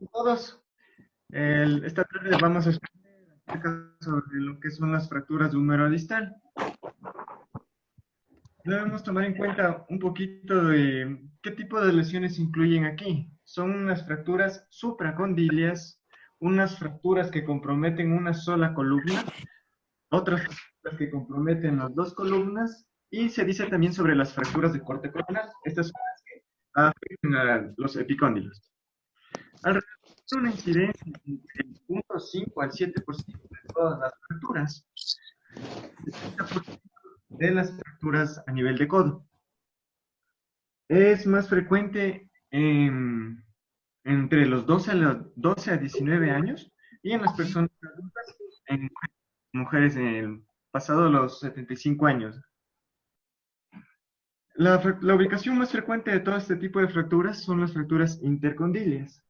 a todos. Esta tarde vamos a explicar acerca sobre lo que son las fracturas de húmero distal. Debemos tomar en cuenta un poquito de qué tipo de lesiones incluyen aquí. Son unas fracturas supracondilias, unas fracturas que comprometen una sola columna, otras fracturas que comprometen las dos columnas, y se dice también sobre las fracturas de corte coronal. Estas son las que afectan a los epicóndilos. Alrededor de una incidencia entre el 0,5 al 7% de todas las fracturas, 70% de las fracturas a nivel de codo. Es más frecuente entre los 12 a 19 años y en las personas adultas, en mujeres pasado los 75 años. La ubicación más frecuente de todo este tipo de fracturas son las fracturas intercondilias.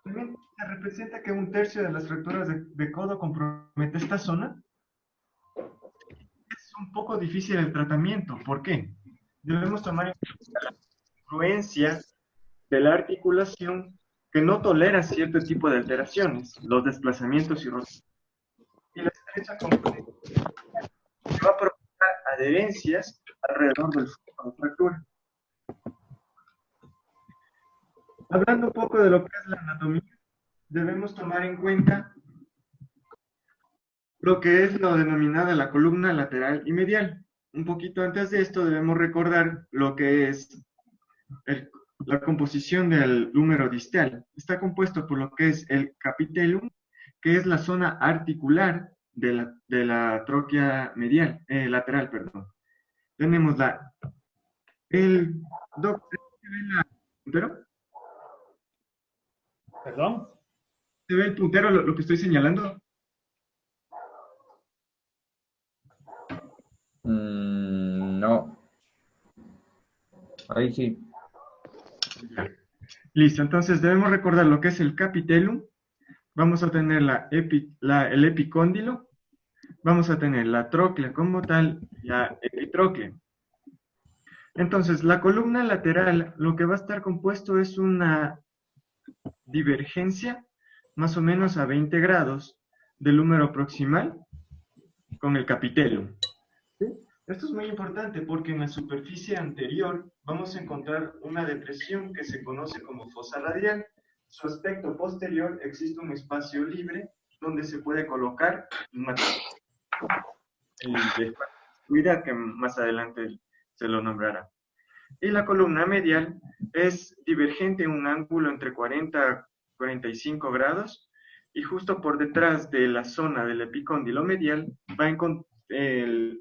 También se representa que un tercio de las fracturas de codo compromete esta zona. Es un poco difícil el tratamiento. ¿Por qué? Debemos tomar en cuenta la influencia de la articulación que no tolera cierto tipo de alteraciones, los desplazamientos y rotaciones. Y la estrecha componente que va a provocar adherencias alrededor del foco de fractura. Hablando un poco de lo que es la anatomía, debemos tomar en cuenta lo que es lo denominada la columna lateral y medial. Un poquito antes de esto debemos recordar lo que es la composición del húmero distal. Está compuesto por lo que es el capitellum, que es la zona articular de la tróquea medial, lateral, perdón. Tenemos el puntero. ¿Perdón? ¿Se ve el puntero lo que estoy señalando? No. Ahí sí. Listo, entonces debemos recordar lo que es el capitellum. Vamos a tener el epicóndilo. Vamos a tener la tróclea como tal, la epitróclea. Entonces, la columna lateral, lo que va a estar compuesto es una divergencia más o menos a 20 grados del húmero proximal con el capitellum. ¿Sí? Esto es muy importante porque en la superficie anterior vamos a encontrar una depresión que se conoce como fosa radial. Su aspecto posterior existe un espacio libre donde se puede colocar el cuida que más adelante se lo nombrará. Y la columna medial es divergente en un ángulo entre 40 a 45 grados y justo por detrás de la zona del epicóndilo medial va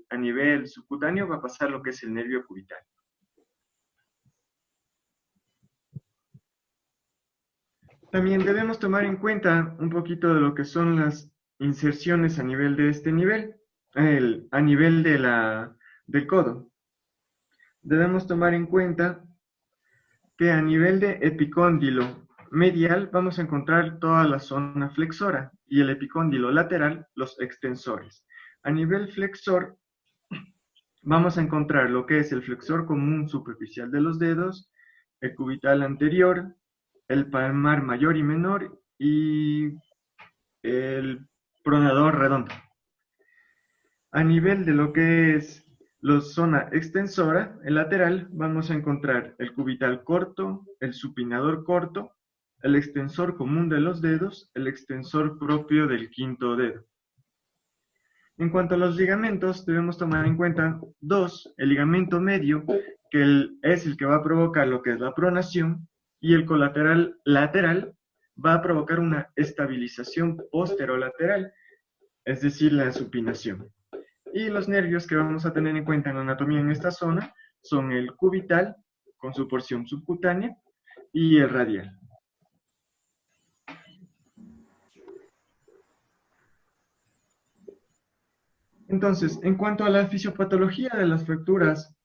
a nivel subcutáneo va a pasar lo que es el nervio cubital. También debemos tomar en cuenta un poquito de lo que son las inserciones a nivel de este nivel, a nivel del codo. Debemos tomar en cuenta que a nivel de epicóndilo medial vamos a encontrar toda la zona flexora y el epicóndilo lateral, los extensores. A nivel flexor vamos a encontrar lo que es el flexor común superficial de los dedos, el cubital anterior, el palmar mayor y menor y el pronador redondo. A nivel de lo que es la zona extensora, el lateral, vamos a encontrar el cubital corto, el supinador corto, el extensor común de los dedos, el extensor propio del quinto dedo. En cuanto a los ligamentos, debemos tomar en cuenta dos: el ligamento medio, que es el que va a provocar lo que es la pronación, y el colateral lateral va a provocar una estabilización posterolateral, es decir, la supinación. Y los nervios que vamos a tener en cuenta en la anatomía en esta zona son el cubital, con su porción subcutánea, y el radial. Entonces, en cuanto a la fisiopatología de las fracturas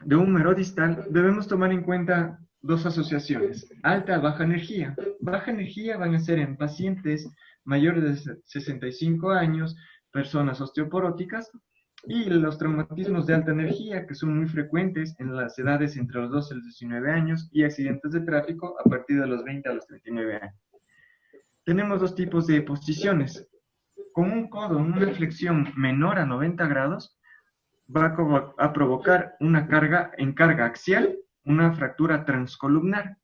de húmero distal, debemos tomar en cuenta dos asociaciones: alta, baja energía. Baja energía van a ser en pacientes mayores de 65 años, personas osteoporóticas, y los traumatismos de alta energía, que son muy frecuentes en las edades entre los 12 y los 19 años, y accidentes de tráfico a partir de los 20 a los 39 años. tenemos dos tipos de posiciones. Con un codo en una flexión menor a 90 grados, va a provocar una carga en carga axial, una fractura transcolumnar.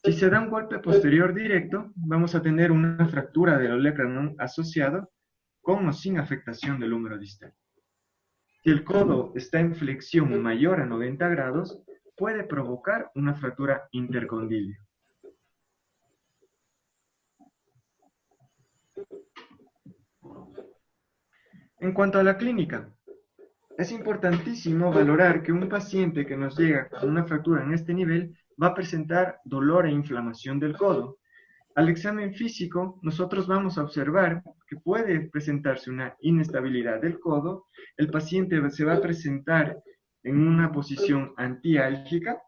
Si se da un golpe posterior directo, vamos a tener una fractura del olecranon asociado con o sin afectación del húmero distal. Si el codo está en flexión mayor a 90 grados, puede provocar una fractura intercondilio. En cuanto a la clínica, es importantísimo valorar que un paciente que nos llega con una fractura en este nivel va a presentar dolor e inflamación del codo. Al examen físico, nosotros vamos a observar que puede presentarse una inestabilidad del codo. El paciente se va a presentar en una posición antiálgica,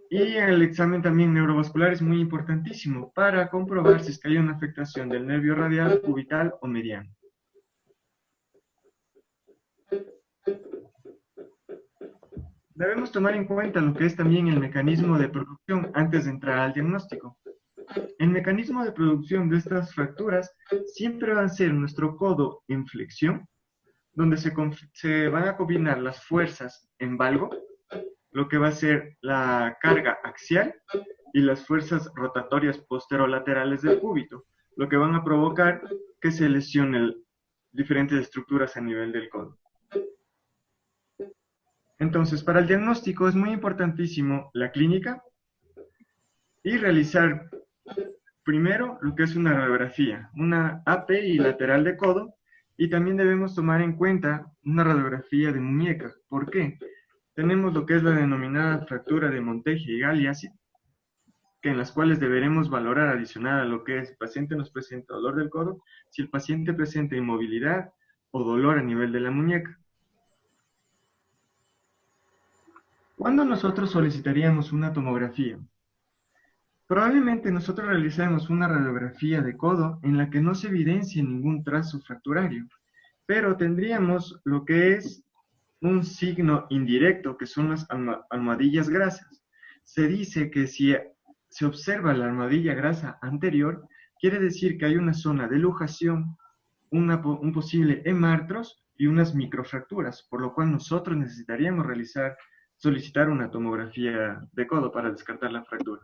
y el examen también neurovascular es muy importantísimo para comprobar si es que hay una afectación del nervio radial, cubital o mediano. Debemos tomar en cuenta lo que es también el mecanismo de producción antes de entrar al diagnóstico. El mecanismo de producción de estas fracturas siempre va a ser nuestro codo en flexión, donde se van a combinar las fuerzas en valgo, lo que va a ser la carga axial y las fuerzas rotatorias posterolaterales del cúbito, lo que van a provocar que se lesionen diferentes estructuras a nivel del codo. Entonces, para el diagnóstico es muy importantísimo la clínica y realizar primero lo que es una radiografía, una API lateral de codo, y también debemos tomar en cuenta una radiografía de muñeca. ¿Por qué? Tenemos lo que es la denominada fractura de Monteggi y Galeazzi, que en las cuales deberemos valorar adicional a lo que es el paciente nos presenta dolor del codo, si el paciente presenta inmovilidad o dolor a nivel de la muñeca. ¿Cuándo nosotros solicitaríamos una tomografía? Probablemente nosotros realizamos una radiografía de codo en la que no se evidencie ningún trazo fracturario, pero tendríamos lo que es un signo indirecto, que son las almohadillas grasas. Se dice que si se observa la almohadilla grasa anterior, quiere decir que hay una zona de luxación, un posible hemartros y unas microfracturas, por lo cual nosotros necesitaríamos solicitar una tomografía de codo para descartar la fractura.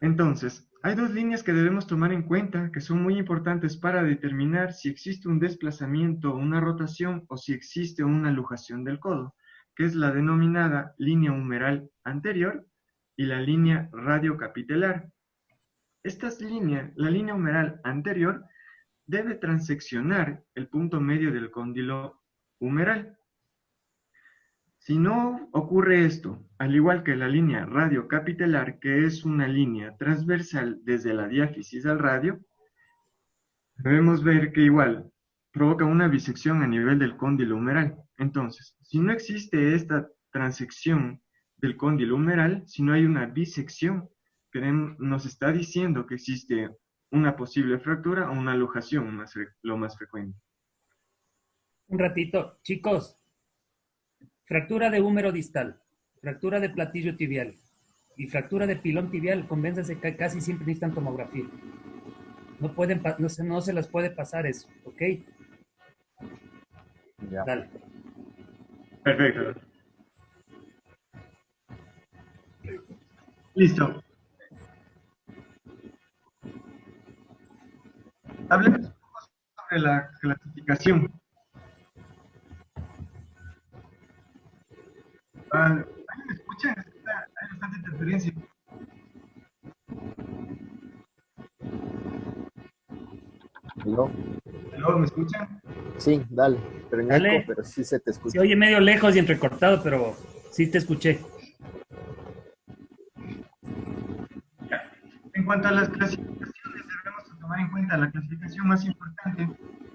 Entonces, hay dos líneas que debemos tomar en cuenta que son muy importantes para determinar si existe un desplazamiento o una rotación o si existe una luxación del codo, que es la denominada línea humeral anterior y la línea radiocapitelar. Estas líneas, la línea humeral anterior, debe transeccionar el punto medio del cóndilo humeral. Si no ocurre esto, al igual que la línea radiocapitelar, que es una línea transversal desde la diáfisis al radio, debemos ver que igual provoca una bisección a nivel del cóndilo humeral. Entonces, si no existe esta transección del cóndilo humeral, si no hay una bisección, nos está diciendo que existe una posible fractura o una luxación, lo más frecuente. Un ratito, chicos. Fractura de húmero distal, fractura de platillo tibial y fractura de pilón tibial, convénzase que casi siempre necesitan tomografía. No se las puede pasar eso, ¿ok? Ya. Dale. Perfecto. Listo. Hablemos un poco sobre la clasificación. ¿Alguien me escucha? Hay bastante interferencia. ¿No? ¿Aló, me escuchan? Sí, dale. Pero en Dale. eco, pero sí se te escucha. Se oye medio lejos y entrecortado, pero sí te escuché. En cuanto a las clasificaciones, debemos tomar en cuenta la clasificación más importante,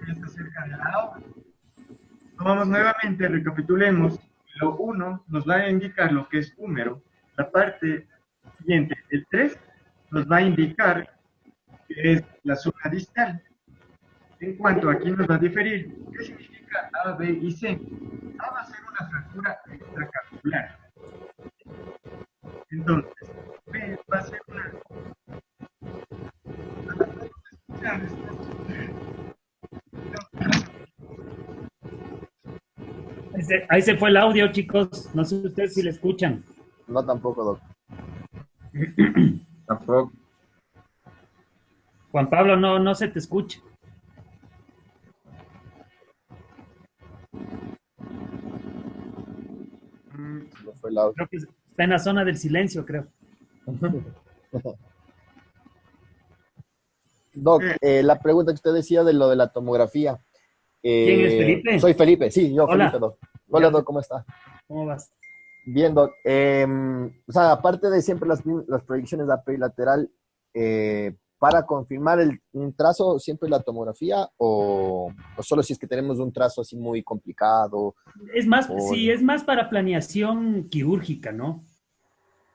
que es acerca de la obra. Tomamos nuevamente, recapitulemos. Lo 1 nos va a indicar lo que es húmero. La parte siguiente, el 3, nos va a indicar que es la zona distal. En cuanto aquí nos va a diferir, ¿qué significa A, B y C? A va a ser una fractura extracapsular. Entonces, B va a ser una... Ahí se fue el audio, chicos. No sé ustedes si le escuchan. No tampoco, Doc. Tampoco. Juan Pablo, no se te escucha. No fue el audio. Creo que está en la zona del silencio, creo. Doc, la pregunta que usted decía de lo de la tomografía. ¿Quién es Felipe? Soy Felipe, sí, yo Hola. Felipe, Doc. Hola, Ya. Doc, ¿cómo está? ¿Cómo vas? Bien, Doc. O sea, aparte de siempre las proyecciones AP lateral, para confirmar un trazo, ¿siempre la tomografía o solo si es que tenemos un trazo así muy complicado? Es más, O- sí, es más para planeación quirúrgica, ¿no?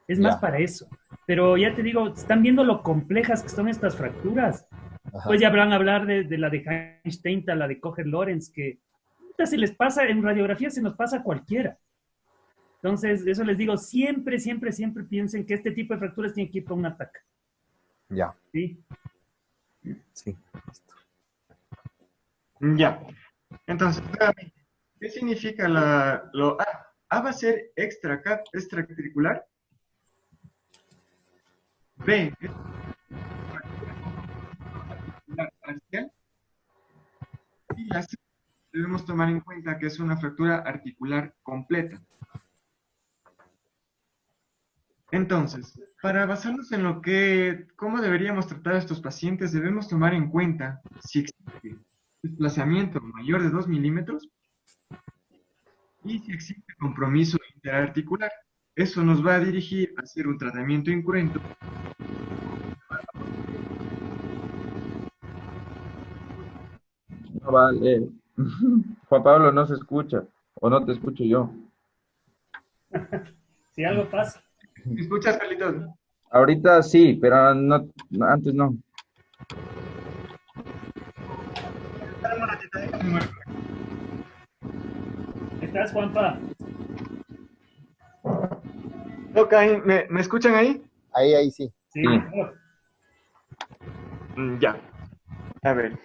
Es más Ya. para eso. Pero ya te digo, están viendo lo complejas que son estas fracturas. Ajá. Pues ya habrán a hablar de la de Heinstein, la de Coger-Lorenz, que puta, se les pasa, en radiografía se nos pasa a cualquiera. Entonces, eso les digo, siempre, siempre, siempre piensen que este tipo de fracturas tienen que ir para un ataque. Ya, ¿Sí? sí. Ya. Entonces, nuevamente, ¿qué significa lo A? A va a ser extraarticular. B es articular parcial. Y la C debemos tomar en cuenta que es una fractura articular completa. Entonces, para basarnos en cómo deberíamos tratar a estos pacientes, debemos tomar en cuenta si existe desplazamiento mayor de 2 milímetros y si existe compromiso interarticular. Eso nos va a dirigir a hacer un tratamiento incruento. No vale. Juan Pablo no se escucha, o no te escucho yo. Si algo pasa. ¿Me escuchas, Carlitos? Ahorita sí, pero antes no. Espérame un ratito, déjame marcar. ¿Estás, Juanpa? Ok, ¿me escuchan ahí? Ahí sí. Sí, Sí. mejor. Ya. A ver.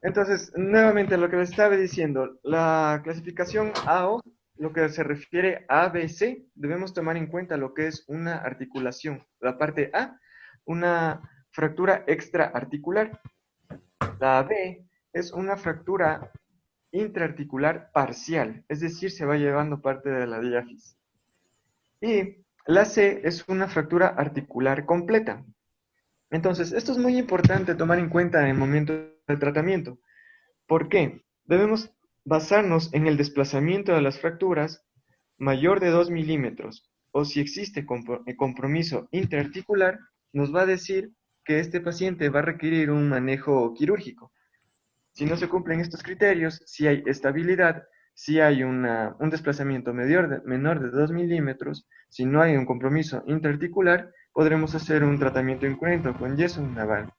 Entonces, nuevamente lo que les estaba diciendo, la clasificación AO, lo que se refiere a ABC, debemos tomar en cuenta lo que es una articulación. La parte A, una fractura extraarticular. La B es una fractura intraarticular parcial, es decir, se va llevando parte de la diáfisis. Y la C es una fractura articular completa. Entonces, esto es muy importante tomar en cuenta en el momento del tratamiento. ¿Por qué? Debemos basarnos en el desplazamiento de las fracturas mayor de 2 milímetros, o si existe compromiso interarticular, nos va a decir que este paciente va a requerir un manejo quirúrgico. Si no se cumplen estos criterios, si hay estabilidad, si hay un desplazamiento menor de 2 milímetros, si no hay un compromiso interarticular, podremos hacer un tratamiento incruento con yeso naval.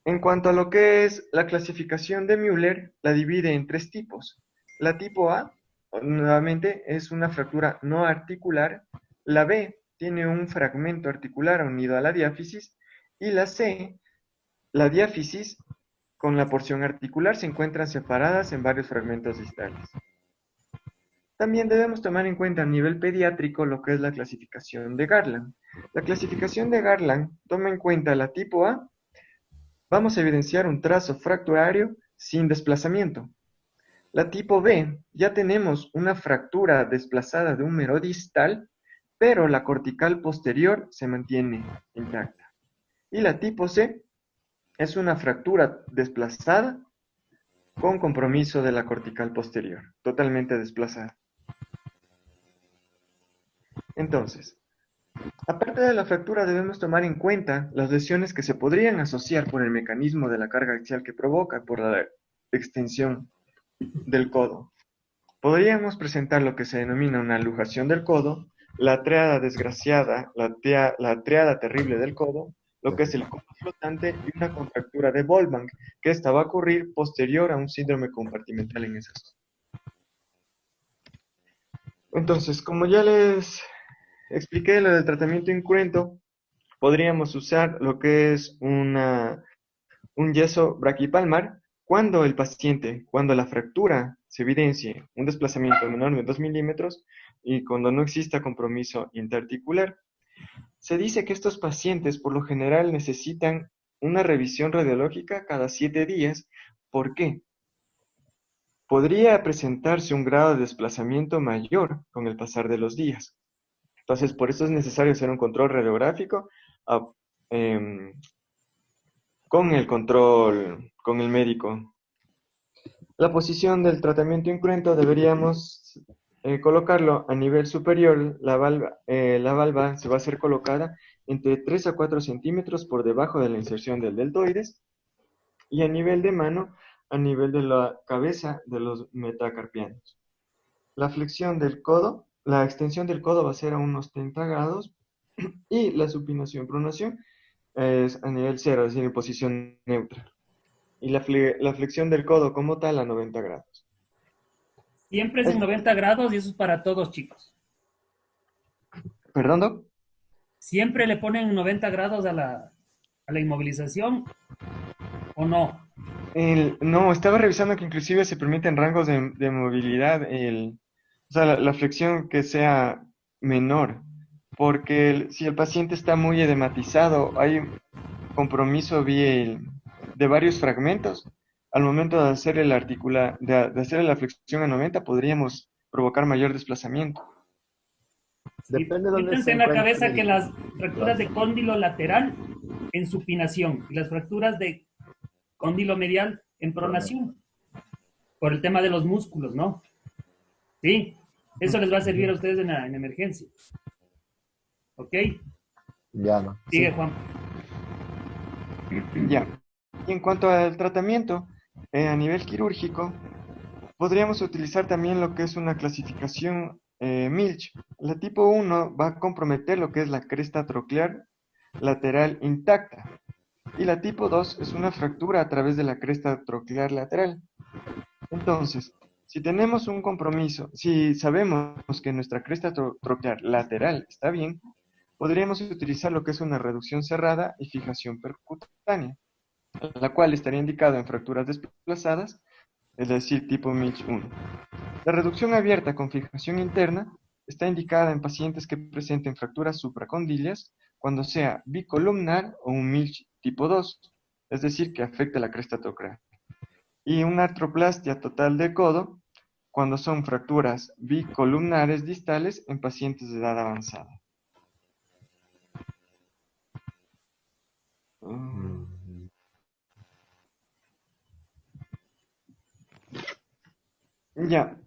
En cuanto a lo que es la clasificación de Müller, la divide en 3 tipos. La tipo A, nuevamente, es una fractura no articular. La B tiene un fragmento articular unido a la diáfisis. Y la C, la diáfisis con la porción articular se encuentran separadas en varios fragmentos distales. También debemos tomar en cuenta a nivel pediátrico lo que es la clasificación de Garland. La clasificación de Garland toma en cuenta la tipo A. Vamos a evidenciar un trazo fracturario sin desplazamiento. La tipo B, ya tenemos una fractura desplazada de húmero distal, pero la cortical posterior se mantiene intacta. Y la tipo C es una fractura desplazada con compromiso de la cortical posterior, totalmente desplazada. Entonces, aparte de la fractura, debemos tomar en cuenta las lesiones que se podrían asociar por el mecanismo de la carga axial que provoca por la extensión del codo. Podríamos presentar lo que se denomina una luxación del codo, la triada desgraciada, la triada terrible del codo, lo que es el codo flotante y una contractura de Volkmann, que esta va a ocurrir posterior a un síndrome compartimental en esa zona. Entonces, como ya les expliqué lo del tratamiento incruento, podríamos usar lo que es un yeso braquipalmar cuando la fractura se evidencie un desplazamiento menor de 2 milímetros y cuando no exista compromiso interarticular. Se dice que estos pacientes por lo general necesitan una revisión radiológica cada 7 días. ¿Por qué? Podría presentarse un grado de desplazamiento mayor con el pasar de los días. Entonces, por eso es necesario hacer un control radiográfico ah, em, con el médico. La posición del tratamiento incruento deberíamos colocarlo a nivel superior. La valva se va a ser colocada entre 3 a 4 centímetros por debajo de la inserción del deltoides y a nivel de mano, a nivel de la cabeza de los metacarpianos. La flexión del codo, la extensión del codo va a ser a unos 30 grados y la supinación, pronación es a nivel cero, es decir, en posición neutra. Y la flexión del codo como tal a 90 grados. Siempre es en 90 grados y eso es para todos, chicos. ¿Perdón, Doc? Siempre le ponen 90 grados a la inmovilización o no. No, estaba revisando que inclusive se permiten rangos de movilidad, o sea, la flexión que sea menor, porque si el paciente está muy edematizado, hay un compromiso de varios fragmentos. Al momento de hacer de hacer la flexión a 90, podríamos provocar mayor desplazamiento. Sí, Depende de dónde se métanse en la encuentre cabeza que las fracturas de brazo. cóndilo lateral en supinación y las fracturas de cóndilo medial en pronación, por el tema de los músculos, ¿no? Sí, eso les va a servir a ustedes en emergencia. ¿Ok? Ya, ¿no? Sí. Sigue, Juan. Ya. Y en cuanto al tratamiento, a nivel quirúrgico, podríamos utilizar también lo que es una clasificación Milch. La tipo 1 va a comprometer lo que es la cresta troclear lateral intacta. Y la tipo 2 es una fractura a través de la cresta troclear lateral. Entonces, si tenemos un compromiso, si sabemos que nuestra cresta troclear lateral está bien, podríamos utilizar lo que es una reducción cerrada y fijación percutánea, la cual estaría indicada en fracturas desplazadas, es decir, tipo Milch 1. La reducción abierta con fijación interna está indicada en pacientes que presenten fracturas supracondilias cuando sea bicolumnar o un Milch tipo 2, es decir, que afecte la cresta troclear. Y una artroplastia total de codo cuando son fracturas bicolumnares distales en pacientes de edad avanzada. Ya.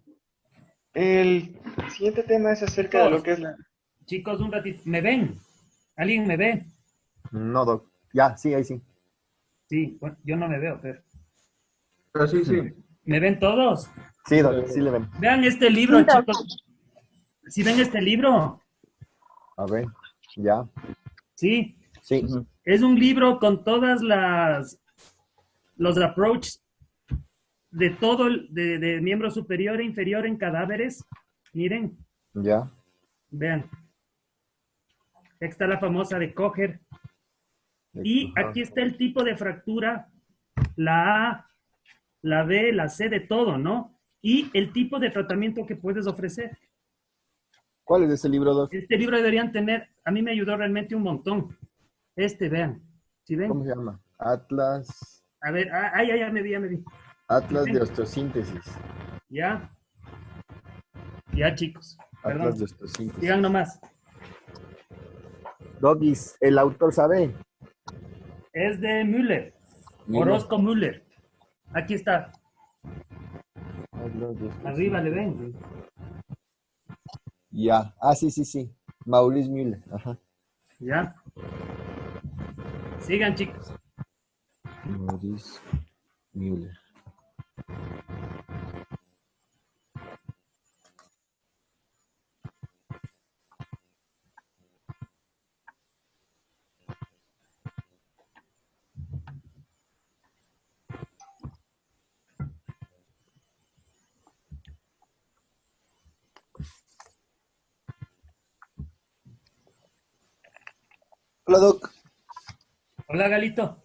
El siguiente tema es acerca de lo que es la... Chicos, un ratito. ¿Me ven? ¿Alguien me ve? No, Doc. Ya, sí, ahí sí. Sí, bueno, yo no me veo, pero. Pero sí, sí. ¿Me ven todos? Sí, Doc, sí le ven. Vean este libro, Sí, Doc. chicos. ¿Sí ven este libro? A ver, ya. Sí. Sí. Ujú. Es un libro con todas los approaches de todo, de miembro superior e inferior en cadáveres. Miren, Ya. vean. Aquí está la famosa de Kocher. Y aquí está el tipo de fractura, la A, la B, la C, de todo, ¿no? Y el tipo de tratamiento que puedes ofrecer. ¿Cuál es ese libro, Doc? Este libro deberían tener, a mí me ayudó realmente un montón. Vean. ¿Sí ven? ¿Cómo se llama? Atlas. A ver, ya me vi, ya me vi. Atlas ¿Sí de ven? osteosíntesis. Ya, ya, chicos. Perdón. Atlas de osteosíntesis. Digan nomás. Doggies, el autor sabe. Es de Müller. Müller. Orozco Müller. Aquí está. Atlas de osteosíntesis. Arriba le ven. Ya. Ah, sí, sí, sí. Maurice Müller. Ajá. Ya. Sigan, chicos. Maurice Müller. Hola, Doc. Hola, Galito.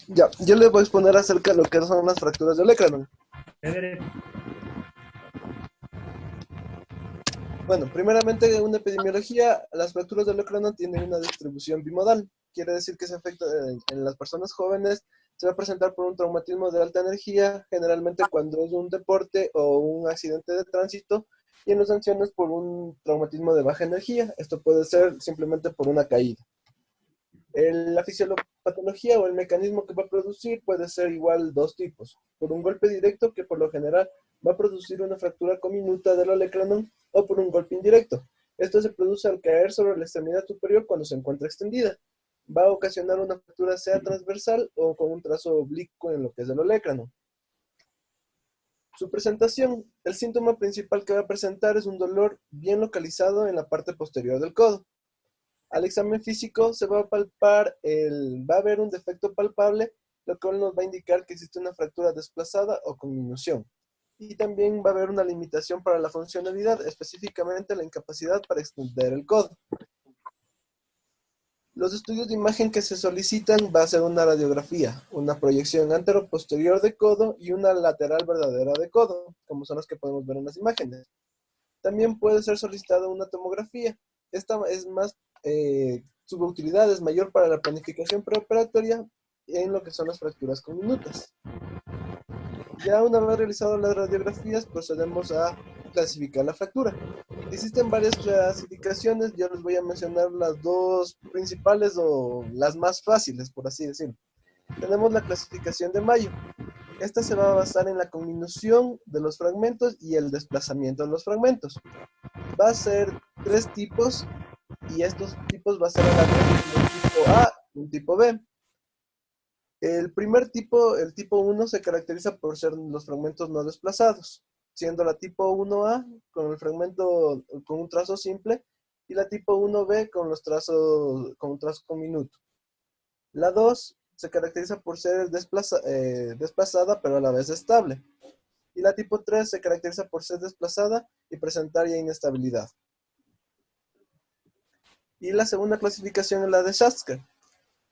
Ya, yo les voy a exponer acerca de lo que son las fracturas de Olecranon. Chévere. Bueno, primeramente en una epidemiología, las fracturas de Olecranon tienen una distribución bimodal. Quiere decir que ese efecto en las personas jóvenes se va a presentar por un traumatismo de alta energía, generalmente cuando es un deporte o un accidente de tránsito, y en los ancianos por un traumatismo de baja energía. Esto puede ser simplemente por una caída. La fisiopatología o el mecanismo que va a producir puede ser igual dos tipos. Por un golpe directo, que por lo general va a producir una fractura comminuta del olecranon, o por un golpe indirecto. Esto se produce al caer sobre la extremidad superior cuando se encuentra extendida. Va a ocasionar una fractura sea transversal o con un trazo oblicuo en lo que es el olecranon. Su presentación, el síntoma principal que va a presentar es un dolor bien localizado en la parte posterior del codo. Al examen físico se va a palpar, va a haber un defecto palpable, lo cual nos va a indicar que existe una fractura desplazada o conminución. Y también va a haber una limitación para la funcionalidad, específicamente la incapacidad para extender el codo. Los estudios de imagen que se solicitan va a ser una radiografía, una proyección antero-posterior de codo y una lateral verdadera de codo, como son las que podemos ver en las imágenes. También puede ser solicitada una tomografía. Esta es más, su utilidad es mayor para la planificación preoperatoria en lo que son las fracturas comminutas. Ya una vez realizadas las radiografías, procedemos a clasificar la fractura. Existen varias clasificaciones, yo les voy a mencionar las dos principales o las más fáciles, por así decirlo. Tenemos la clasificación de Mayo. Esta se va a basar en la conminución de los fragmentos y el desplazamiento de los fragmentos. Va a ser tres tipos y estos tipos va a ser a la vez un tipo A y un tipo B. El primer tipo, el tipo 1, se caracteriza por ser los fragmentos no desplazados, siendo la tipo 1A con el fragmento con un trazo simple y la tipo 1B con un trazo comminuto. La 2 se caracteriza por ser desplazada pero a la vez estable. Y la tipo 3 se caracteriza por ser desplazada y presentar ya inestabilidad. Y la segunda clasificación es la de Schatzker,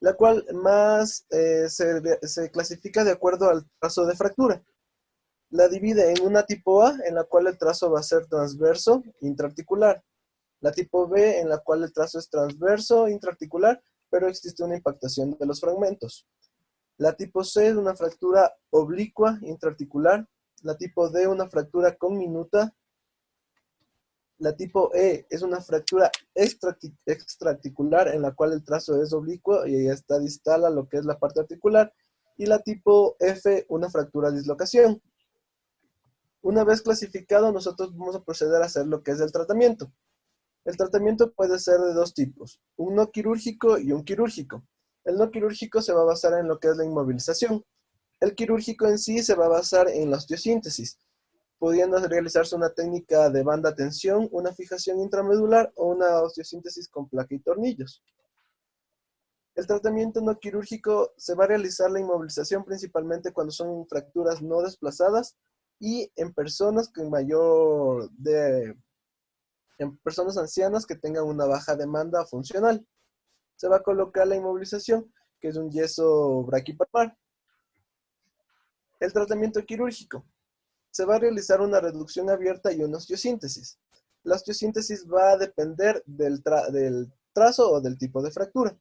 la cual más se clasifica de acuerdo al trazo de fractura. La divide en una tipo A, en la cual el trazo va a ser transverso intraarticular. La tipo B, en la cual el trazo es transverso intraarticular, pero existe una impactación de los fragmentos. La tipo C es una fractura oblicua intraarticular. La tipo D, una fractura comminuta. La tipo E es una fractura extraarticular en la cual el trazo es oblicuo y está distal a lo que es la parte articular. Y la tipo F, una fractura dislocación. Una vez clasificado, nosotros vamos a proceder a hacer lo que es el tratamiento. El tratamiento puede ser de dos tipos, un no quirúrgico y un quirúrgico. El no quirúrgico se va a basar en lo que es la inmovilización. El quirúrgico en sí se va a basar en la osteosíntesis, pudiendo realizarse una técnica de banda tensión, una fijación intramedular o una osteosíntesis con placa y tornillos. El tratamiento no quirúrgico se va a realizar la inmovilización principalmente cuando son fracturas no desplazadas y en personas en personas ancianas que tengan una baja demanda funcional. Se va a colocar la inmovilización, que es un yeso braquipalmar. El tratamiento quirúrgico. Se va a realizar una reducción abierta y una osteosíntesis. La osteosíntesis va a depender del trazo o del tipo de fractura.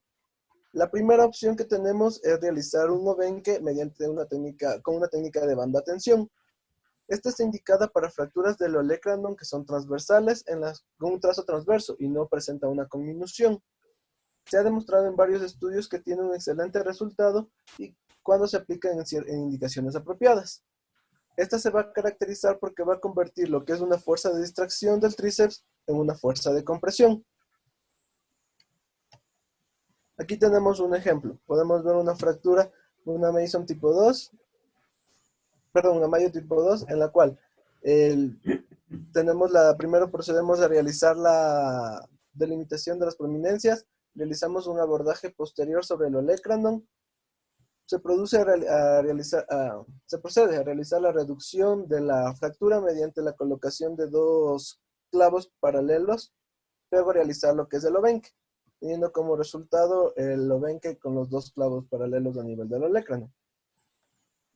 La primera opción que tenemos es realizar un obenque mediante con una técnica de banda tensión. Esta está indicada para fracturas del olecranon que son transversales con un trazo transverso y no presenta una conminución. Se ha demostrado en varios estudios que tiene un excelente resultado y cuando se aplica en indicaciones apropiadas. Esta se va a caracterizar porque va a convertir lo que es una fuerza de distracción del tríceps en una fuerza de compresión. Aquí tenemos un ejemplo. Podemos ver una fractura, una Mason tipo 2, una Mayo tipo 2, en la cual primero procedemos a realizar la delimitación de las prominencias, realizamos un abordaje posterior sobre el olecranon, se procede a realizar la reducción de la fractura mediante la colocación de dos clavos paralelos, luego realizar lo que es el obenque. teniendo como resultado el Lovenke con los dos clavos paralelos a nivel del olecrano.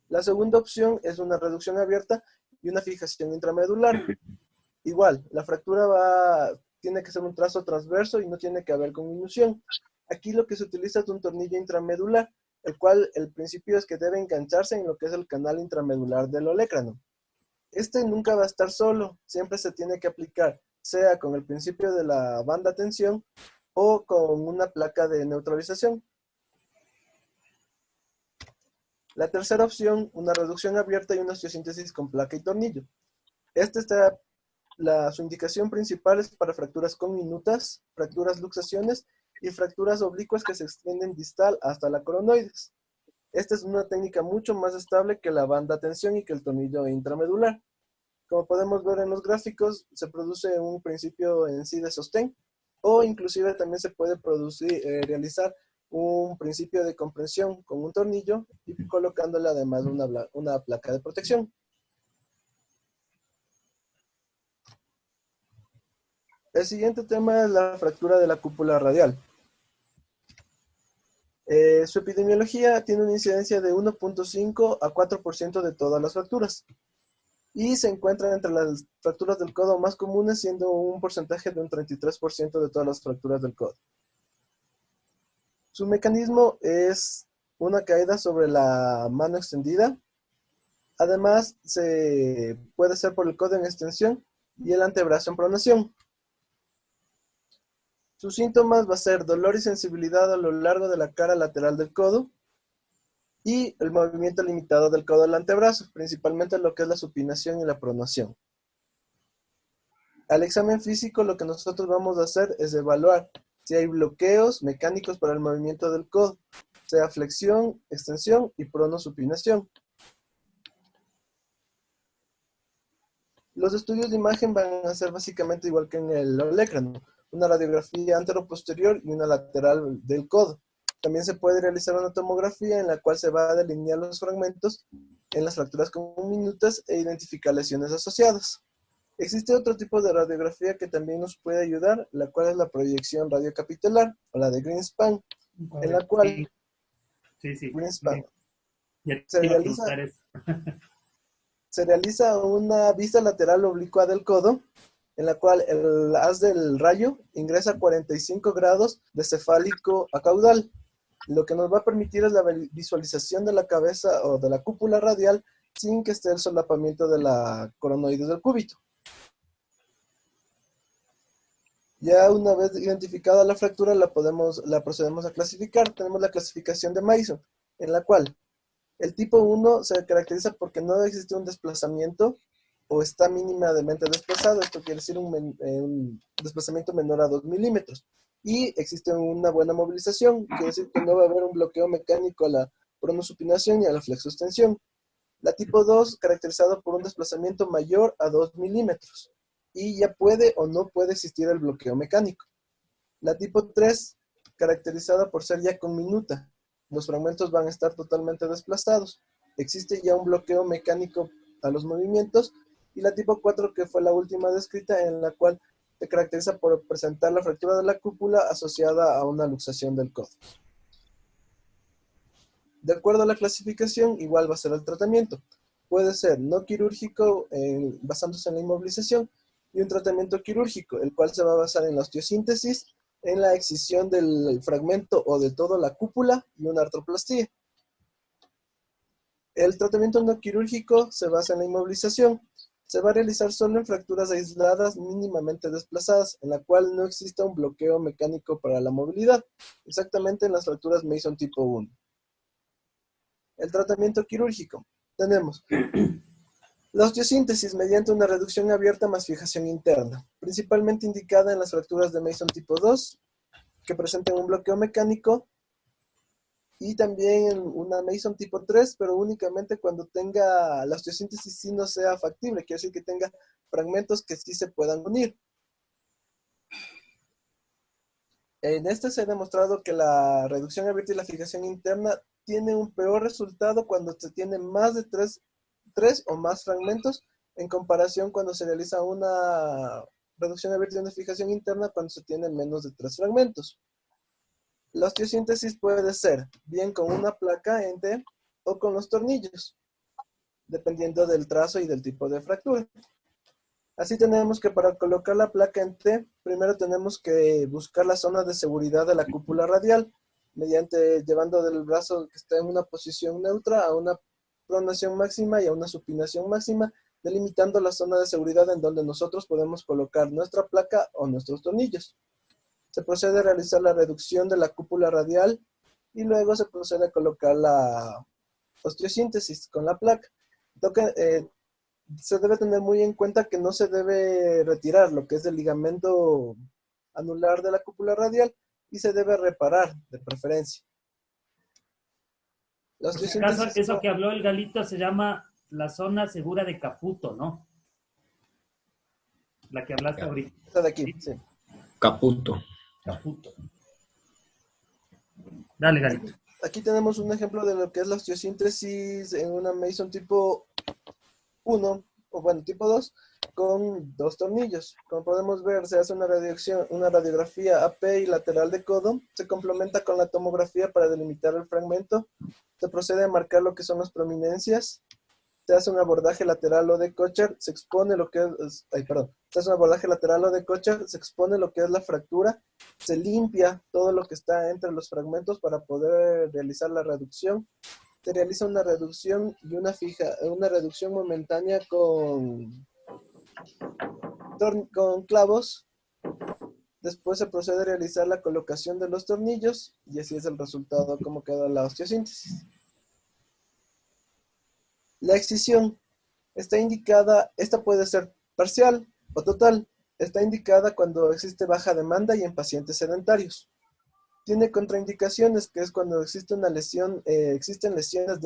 La segunda opción es una reducción abierta y una fijación intramedular. Igual, la fractura tiene que ser un trazo transverso y no tiene que haber conminución. Aquí lo que se utiliza es un tornillo intramedular, el cual el principio es que debe engancharse en lo que es el canal intramedular del olecrano. Este nunca va a estar solo, siempre se tiene que aplicar, sea con el principio de la banda tensión o con una placa de neutralización. La tercera opción, una reducción abierta y una osteosíntesis con placa y tornillo. Su indicación principal es para fracturas conminutas, fracturas luxaciones y fracturas oblicuas que se extienden distal hasta la coronoides. Esta es una técnica mucho más estable que la banda tensión y que el tornillo intramedular. Como podemos ver en los gráficos, se produce un principio en sí de sostén, o inclusive también se puede realizar un principio de compresión con un tornillo y colocándole además una placa de protección. El siguiente tema es la fractura de la cúpula radial. Su epidemiología tiene una incidencia de 1.5 a 4% de todas las fracturas y se encuentra entre las fracturas del codo más comunes, siendo un porcentaje de un 33% de todas las fracturas del codo. Su mecanismo es una caída sobre la mano extendida. Además, puede ser por el codo en extensión y el antebrazo en pronación. Sus síntomas va a ser dolor y sensibilidad a lo largo de la cara lateral del codo y el movimiento limitado del codo al antebrazo, principalmente lo que es la supinación y la pronación. Al examen físico lo que nosotros vamos a hacer es evaluar si hay bloqueos mecánicos para el movimiento del codo, sea flexión, extensión y pronosupinación. Los estudios de imagen van a ser básicamente igual que en el olecrano, una radiografía anteroposterior y una lateral del codo. También se puede realizar una tomografía en la cual se va a delinear los fragmentos en las fracturas conminutas e identificar lesiones asociadas. Existe otro tipo de radiografía que también nos puede ayudar, la cual es la proyección radiocapitular, o la de Greenspan, en la cual Sí. Greenspan Ya se te iba a realiza, preguntar eso. se realiza una vista lateral oblicua del codo, en la cual el haz del rayo ingresa 45 grados de cefálico a caudal. Lo que nos va a permitir es la visualización de la cabeza o de la cúpula radial sin que esté el solapamiento de la coronoides del cúbito. Ya una vez identificada la fractura, la procedemos a clasificar. Tenemos la clasificación de Mason, en la cual el tipo 1 se caracteriza porque no existe un desplazamiento o está mínimamente desplazado. Esto quiere decir un desplazamiento menor a 2 milímetros. Y existe una buena movilización, quiere decir que no va a haber un bloqueo mecánico a la pronosupinación y a la flexoextensión. La tipo 2, caracterizado por un desplazamiento mayor a 2 milímetros. Y ya puede o no puede existir el bloqueo mecánico. La tipo 3, caracterizada por ser ya conminuta. Los fragmentos van a estar totalmente desplazados. Existe ya un bloqueo mecánico a los movimientos. Y la tipo 4, que fue la última descrita, en la cual se caracteriza por presentar la fractura de la cúpula asociada a una luxación del codo. De acuerdo a la clasificación, igual va a ser el tratamiento. Puede ser no quirúrgico, basándose en la inmovilización, y un tratamiento quirúrgico, el cual se va a basar en la osteosíntesis, en la excisión del fragmento o de toda la cúpula y una artroplastía. El tratamiento no quirúrgico se basa en la inmovilización. Se va a realizar solo en fracturas aisladas mínimamente desplazadas, en la cual no exista un bloqueo mecánico para la movilidad, exactamente en las fracturas Mason tipo 1. El tratamiento quirúrgico. Tenemos la osteosíntesis mediante una reducción abierta más fijación interna, principalmente indicada en las fracturas de Mason tipo 2, que presenten un bloqueo mecánico, y también en una Mason tipo 3, pero únicamente cuando tenga la osteosíntesis sí no sea factible, quiere decir que tenga fragmentos que sí se puedan unir. En este se ha demostrado que la reducción abierta y la fijación interna tiene un peor resultado cuando se tiene más de tres o más fragmentos, en comparación cuando se realiza una reducción abierta y una fijación interna cuando se tiene menos de 3 fragmentos. La osteosíntesis puede ser bien con una placa en T o con los tornillos, dependiendo del trazo y del tipo de fractura. Así tenemos que para colocar la placa en T, primero tenemos que buscar la zona de seguridad de la cúpula radial, mediante llevando del brazo que está en una posición neutra a una pronación máxima y a una supinación máxima, delimitando la zona de seguridad en donde nosotros podemos colocar nuestra placa o nuestros tornillos. Se procede a realizar la reducción de la cúpula radial y luego se procede a colocar la osteosíntesis con la placa. Se debe tener muy en cuenta que no se debe retirar lo que es el ligamento anular de la cúpula radial y se debe reparar de preferencia. La Por si acaso, osteosíntesis eso que habló el Galito se llama la zona segura de Caputo, ¿no? La que hablaste ahorita. esta de aquí, sí. Caputo. Caputo. Dale, Galito. Aquí tenemos un ejemplo de lo que es la osteosíntesis en una Mason tipo 1, o bueno, tipo 2, con 2 tornillos. Como podemos ver, se hace una radiografía AP y lateral de codo, se complementa con la tomografía para delimitar el fragmento, se procede a marcar lo que son las prominencias, se hace un abordaje lateral o de Kocher, se expone lo que se hace un abordaje lateral o de Kocher, se expone lo que es la fractura, se limpia todo lo que está entre los fragmentos para poder realizar la reducción. Se realiza una reducción y una reducción momentánea con clavos. Después se procede a realizar la colocación de los tornillos y así es el resultado como queda la osteosíntesis. La excisión está indicada, esta puede ser parcial o total, está indicada cuando existe baja demanda y en pacientes sedentarios. Tiene contraindicaciones, que es cuando existe una lesión, existen lesiones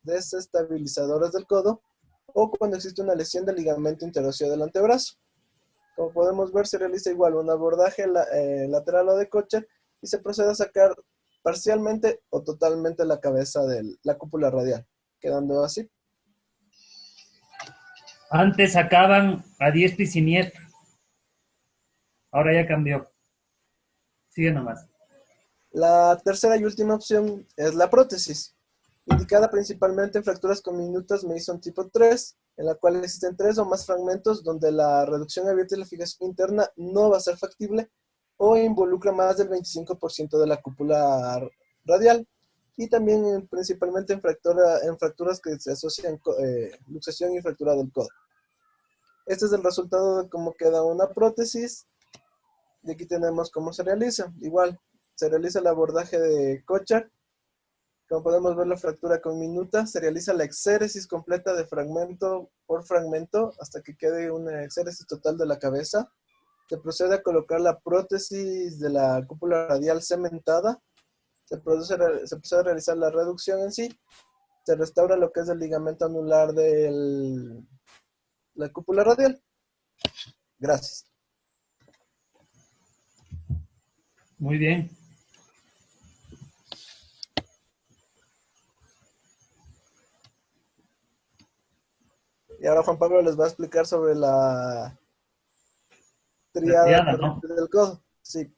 desestabilizadoras del codo o cuando existe una lesión del ligamento interóseo del antebrazo. Como podemos ver, se realiza igual un abordaje lateral o de Kocher y se procede a sacar parcialmente o totalmente la cabeza de la cúpula radial, quedando así. Antes sacaban a diestro y siniestro. Ahora ya cambió. Sigue nomás. La tercera y última opción es la prótesis, indicada principalmente en fracturas comminutas Mason tipo 3, en la cual existen 3 o más fragmentos donde la reducción abierta y la fijación interna no va a ser factible o involucra más del 25% de la cúpula radial, y también principalmente en fracturas que se asocian luxación y fractura del codo. Este es el resultado de cómo queda una prótesis, y aquí tenemos cómo se realiza. Igual, se realiza el abordaje de Kocher. Como podemos ver, la fractura comminuta, se realiza la exéresis completa de fragmento por fragmento hasta que quede una exéresis total de la cabeza. Se procede a colocar la prótesis de la cúpula radial cementada. Se procede a realizar la reducción en sí. Se restaura lo que es el ligamento anular de la cúpula radial. Gracias. Muy bien. Y ahora Juan Pablo les va a explicar sobre la La triada triada, ¿no? del codo. Sí.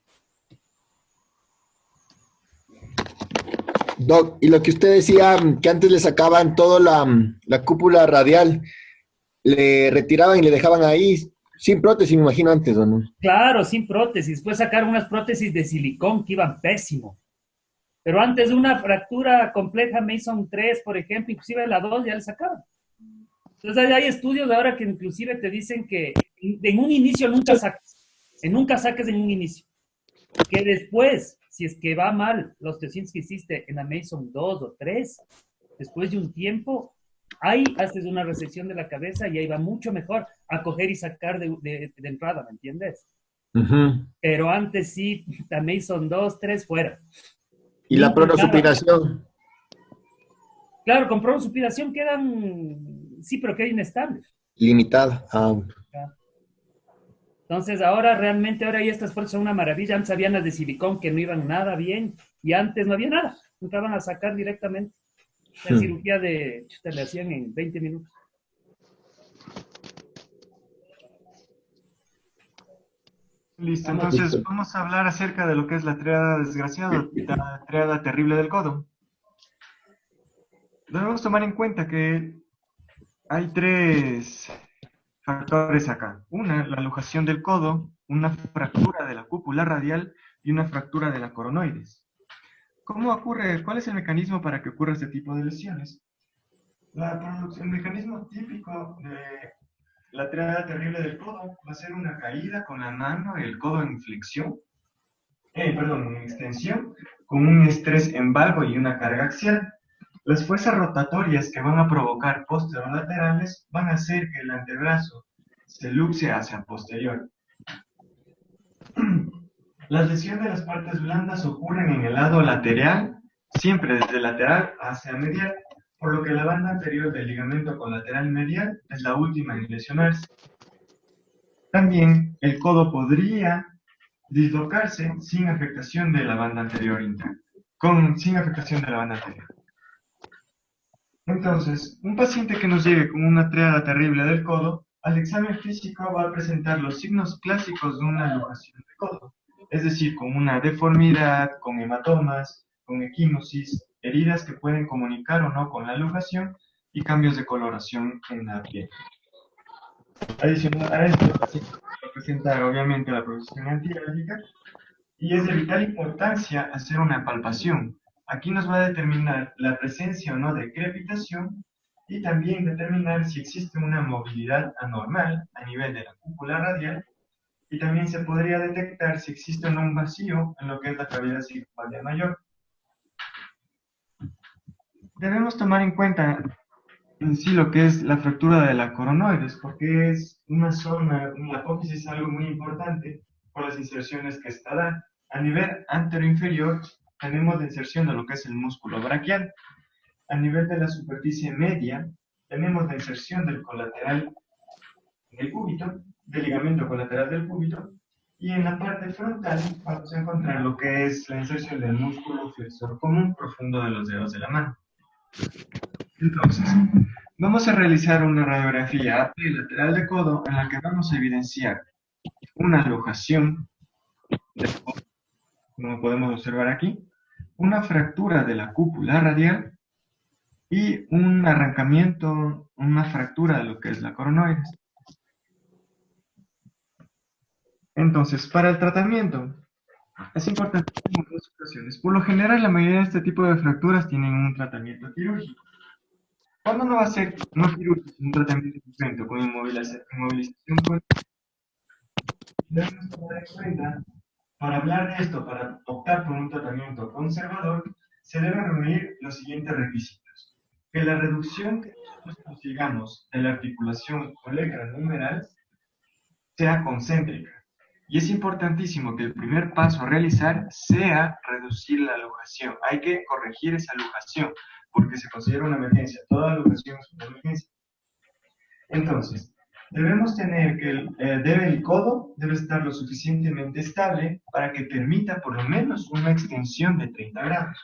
Doc, y lo que usted decía, que antes le sacaban toda la cúpula radial, le retiraban y le dejaban ahí sin prótesis, me imagino antes, ¿o no? Claro, sin prótesis. Después sacaron unas prótesis de silicón que iban pésimo. Pero antes de una fractura compleja Mason 3, por ejemplo, inclusive la 2 ya le sacaron. Entonces hay estudios ahora que inclusive te dicen que en un inicio nunca saques en un inicio. Que después, si es que va mal los osteosíntesis que hiciste en la Mason 2 o 3, después de un tiempo, ahí haces una resección de la cabeza y ahí va mucho mejor a coger y sacar de entrada, ¿me entiendes? Pero antes sí, la Mason 2, 3 fuera. Y la pronosupinación. Claro, con pronosupinación quedan, sí, pero queda inestable. Limitada. Entonces ahora realmente, ahora ya estas fuerzas son una maravilla. Antes habían las de silicón que no iban nada bien y antes no había nada. Entraban a sacar directamente. La cirugía le hacían en 20 minutos. Listo, Vamos. entonces Listo. vamos a hablar acerca de lo que es la triada desgraciada, la triada terrible del codo. Debemos tomar en cuenta que hay tres factores acá. Una, la luxación del codo, una fractura de la cúpula radial y una fractura de la coronoides. ¿Cómo ocurre? ¿Cuál es el mecanismo para que ocurra este tipo de lesiones? El mecanismo típico de la triada terrible del codo va a ser una caída con la mano y el codo en flexión, en extensión, con un estrés en valgo y una carga axial. Las fuerzas rotatorias que van a provocar posterolaterales van a hacer que el antebrazo se luxe hacia posterior. Las lesiones de las partes blandas ocurren en el lado lateral, siempre desde lateral hacia medial, por lo que la banda anterior del ligamento colateral medial es la última en lesionarse. También el codo podría dislocarse sin afectación de la banda anterior interna, sin afectación de la banda anterior. Entonces, un paciente que nos llegue con una triada terrible del codo, al examen físico va a presentar los signos clásicos de una luxación de codo, es decir, con una deformidad, con hematomas, con equimosis, heridas que pueden comunicar o no con la luxación y cambios de coloración en la piel. Adicional a esto, el paciente va a presentar obviamente la progresión antiálgica y es de vital importancia hacer una palpación. Aquí nos va a determinar la presencia o no de crepitación y también determinar si existe una movilidad anormal a nivel de la cúpula radial y también se podría detectar si existe o no un vacío en lo que es la cavidad sigmoidea mayor. Debemos tomar en cuenta en sí lo que es la fractura de la coronoides, porque es una zona, la apófisis es algo muy importante por las inserciones que esta da. A nivel anteroinferior tenemos la inserción de lo que es el músculo braquial. A nivel de la superficie media tenemos la inserción del colateral del cúbito, del ligamento colateral del cúbito, y en la parte frontal vamos a encontrar lo que es la inserción del músculo flexor común profundo de los dedos de la mano. Entonces, vamos a realizar una radiografía lateral de codo en la que vamos a evidenciar una luxación del codo, como podemos observar aquí, una fractura de la cúpula radial y un arrancamiento, una fractura de lo que es la coronoides. Entonces, para el tratamiento, es importante en dos ocasiones. Por lo general, la mayoría de este tipo de fracturas tienen un tratamiento quirúrgico. ¿Cuándo no va a ser no quirúrgico, un tratamiento diferente con inmovilización? Debemos tomar en cuenta, para hablar de esto, para optar por un tratamiento conservador, se deben reunir los siguientes requisitos. Que la reducción que nosotros consigamos de la articulación numeral sea concéntrica. Y es importantísimo que el primer paso a realizar sea reducir la luxación. Hay que corregir esa luxación, porque se considera una emergencia. Toda luxación es una emergencia. Entonces, debemos tener que el codo debe estar lo suficientemente estable para que permita por lo menos una extensión de 30 grados.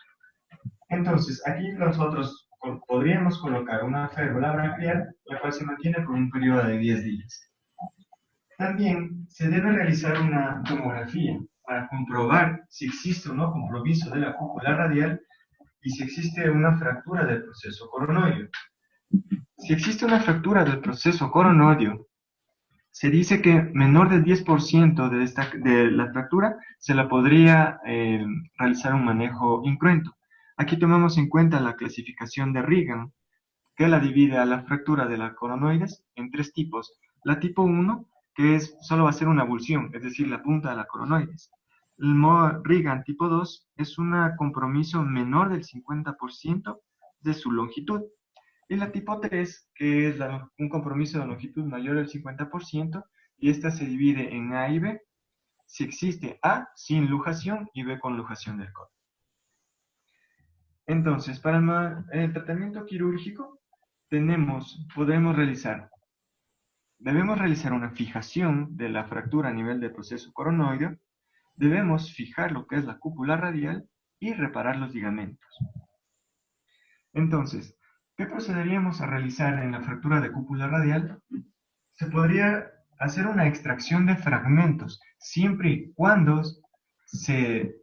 Entonces, aquí nosotros podríamos colocar una férula braquial, la cual se mantiene por un periodo de 10 días. También se debe realizar una tomografía para comprobar si existe o no compromiso de la cúpula radial y si existe una fractura del proceso coronoideo. Si existe una fractura del proceso coronoideo, se dice que menor del 10% de la fractura se la podría realizar un manejo incruento. Aquí tomamos en cuenta la clasificación de Regan, que la divide a la fractura de la coronoides en tres tipos. La tipo 1, que solo va a ser una avulsión, es decir, la punta de la coronoides. El Regan tipo 2 es un compromiso menor del 50% de su longitud. Y la tipo 3, que es un compromiso de longitud mayor del 50%, y esta se divide en A y B, si existe A sin luxación y B con luxación del codo. Entonces, para el tratamiento quirúrgico, debemos realizar una fijación de la fractura a nivel del proceso coronoideo, debemos fijar lo que es la cúpula radial y reparar los ligamentos. Entonces, ¿qué procederíamos a realizar en la fractura de cúpula radial? Se podría hacer una extracción de fragmentos, siempre y cuando se,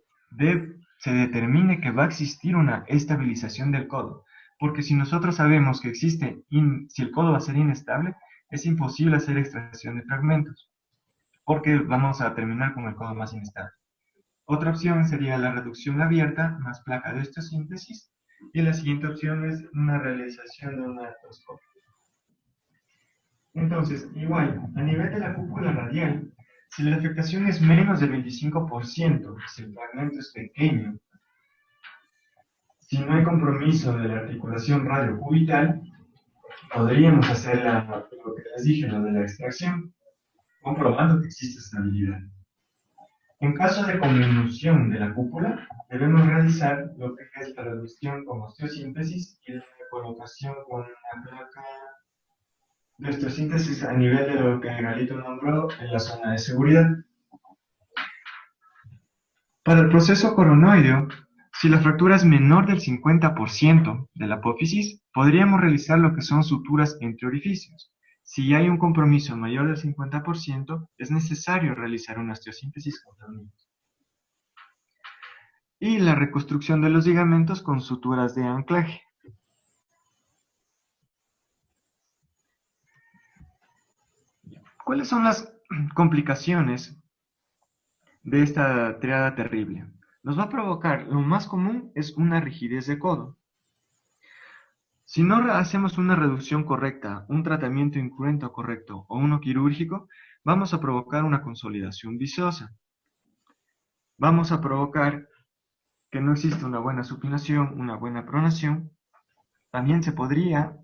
se determine que va a existir una estabilización del codo. Porque si nosotros sabemos que existe, si el codo va a ser inestable, es imposible hacer extracción de fragmentos, porque vamos a terminar con el codo más inestable. Otra opción sería la reducción abierta más placa de osteosíntesis, y la siguiente opción es una realización de una artroscopia. Entonces, igual, a nivel de la cúpula radial, si la afectación es menos del 25%, si el fragmento es pequeño, si no hay compromiso de la articulación radiocubital, podríamos hacer lo que les dije, lo de la extracción, comprobando que existe estabilidad. En caso de conminución de la cúpula, debemos realizar lo que es la reducción con osteosíntesis y la colocación con una placa de osteosíntesis a nivel de lo que Galito nombró en la zona de seguridad. Para el proceso coronoideo, si la fractura es menor del 50% de la apófisis, podríamos realizar lo que son suturas entre orificios. Si hay un compromiso mayor del 50%, es necesario realizar una osteosíntesis con tornillos. Y la reconstrucción de los ligamentos con suturas de anclaje. ¿Cuáles son las complicaciones de esta triada terrible? Nos va a provocar, lo más común es una rigidez de codo. Si no hacemos una reducción correcta, un tratamiento incruento correcto o uno quirúrgico, vamos a provocar una consolidación visosa. Vamos a provocar que no exista una buena supinación, una buena pronación. También se podría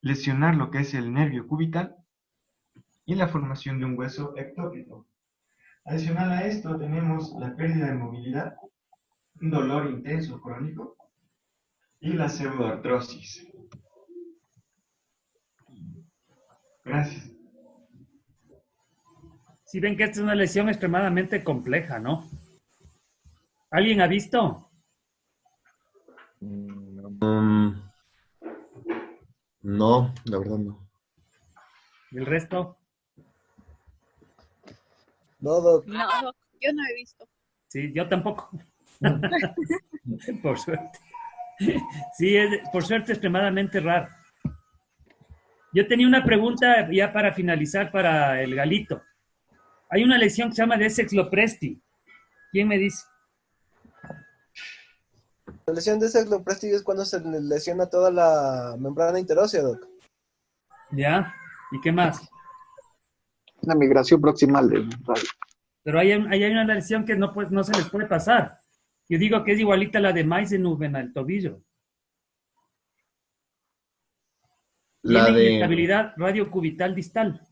lesionar lo que es el nervio cubital y la formación de un hueso ectópico. Adicional a esto tenemos la pérdida de movilidad, un dolor intenso crónico y la pseudoartrosis. Gracias. Si ven que esta es una lesión extremadamente compleja, ¿no? ¿Alguien ha visto? No, la verdad no. ¿El resto? No, Doc. No, Doc, yo no he visto. Sí, yo tampoco. Por suerte. Sí, por suerte extremadamente raro. Yo tenía una pregunta ya para finalizar para el Galito. Hay una lesión que se llama de Essex-Lopresti. ¿Quién me dice? La lesión de Essex-Lopresti es cuando se lesiona toda la membrana interósea, Doc. ¿Ya? ¿Y qué más? La migración proximal del radio. Pero hay una lesión que no se les puede pasar. Yo digo que es igualita a la de Meisenhoven al tobillo. Tiene inestabilidad radiocubital distal.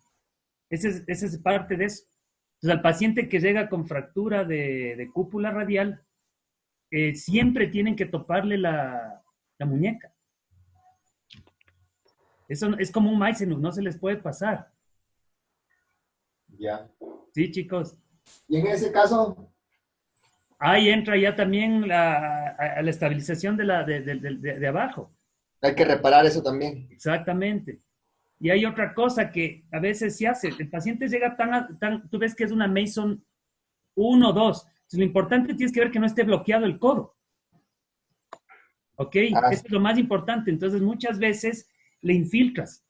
Esa es parte de eso. Entonces, al paciente que llega con fractura de cúpula radial, siempre tienen que toparle la muñeca. Eso es como un Meisenhoven, no se les puede pasar. Ya. Sí, chicos. Y en ese caso, Ahí entra ya también a la estabilización de abajo. hay que reparar eso también. Exactamente. Y hay otra cosa que a veces se hace. El paciente llega tú ves que es una Mason 1 o 2. Entonces, lo importante tienes que ver que no esté bloqueado el codo. ¿Ok? Eso es lo más importante. Entonces, muchas veces le infiltras.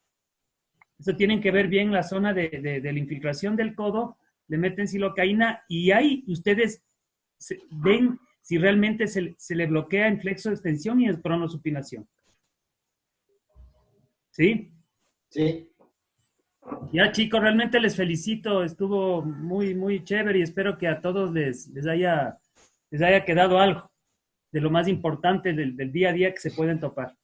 Eso tienen que ver bien la zona de la infiltración del codo. Le meten silocaína y ahí ustedes ven si realmente se le bloquea en flexo de extensión y en pronosupinación. ¿Sí? Sí. Ya, chicos, realmente les felicito. Estuvo muy, muy chévere y espero que a todos les haya quedado algo de lo más importante del día a día que se pueden topar.